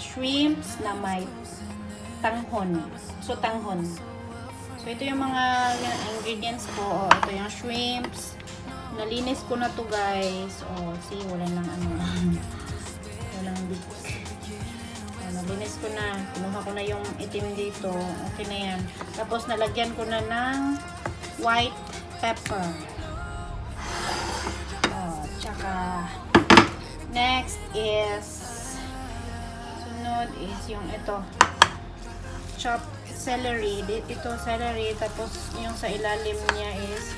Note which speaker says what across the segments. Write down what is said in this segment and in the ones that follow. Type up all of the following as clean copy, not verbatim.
Speaker 1: shrimps na may tanghon. Sotanghon. So, ito yung mga ingredients ko. Ito yung shrimps. Nalinis ko na to guys. See, wala lang walang big. Nalinis ko na. Kinuha ko na yung itim dito. Okay na yan. Tapos, nalagyan ko na ng white pepper. Tsaka, next is, sunod is yung ito. Chopped celery. Ito celery. Tapos, yung sa ilalim niya is,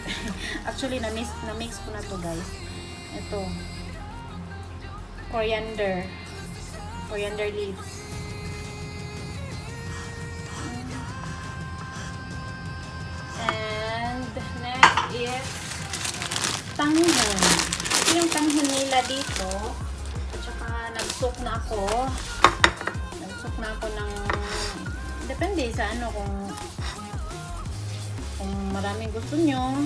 Speaker 1: actually, na-mix ko na to guys. Ito. Coriander. Coriander leaves. And, next is, tanghon. Ito yung tanghon nila dito. At saka, nag-soak na ako. Nag-soak na ako ng depende sa kung maraming gusto nyo,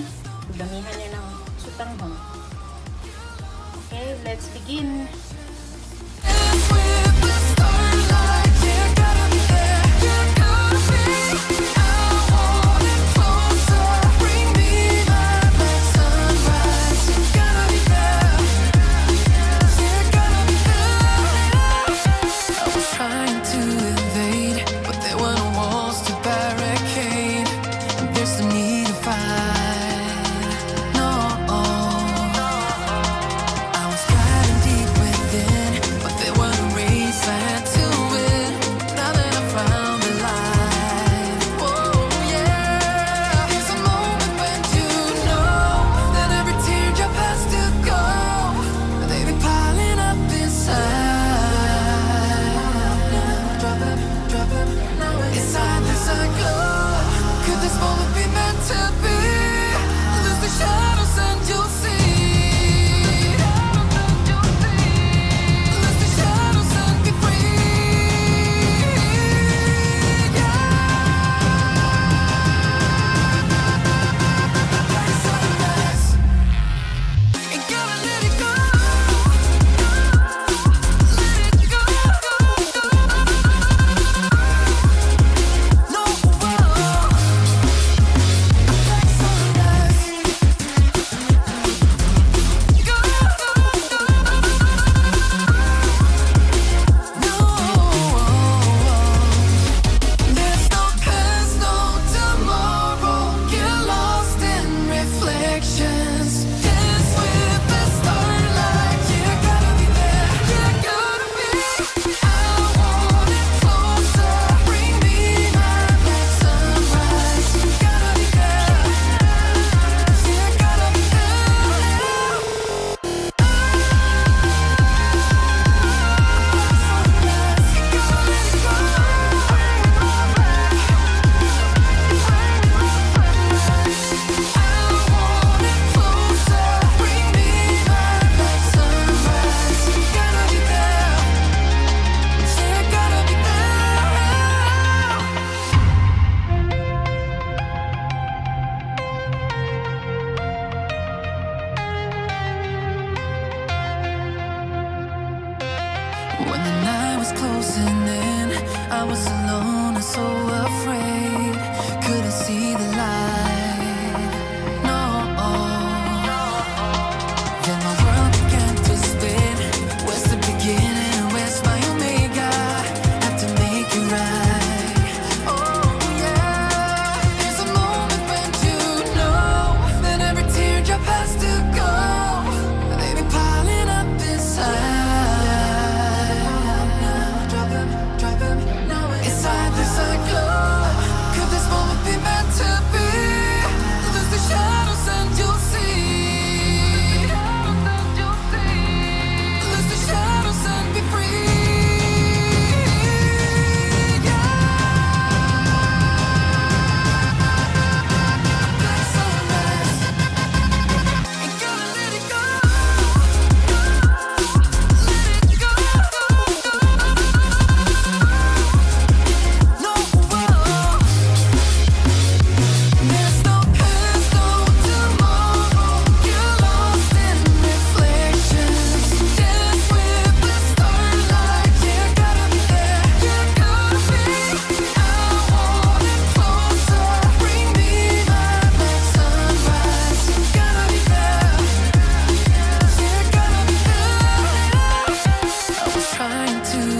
Speaker 1: damihan nyo ng sotanghon. Okay, let's begin.
Speaker 2: When the night was closing in, I was alone and so afraid. Couldn't see the light, no. Then my world began to spin. Where's the beginning and where's my omega? Had to make it right. Oh yeah, there's a moment when you know that every teardrop has to go. They be piling up inside. Inside this cycle. trying to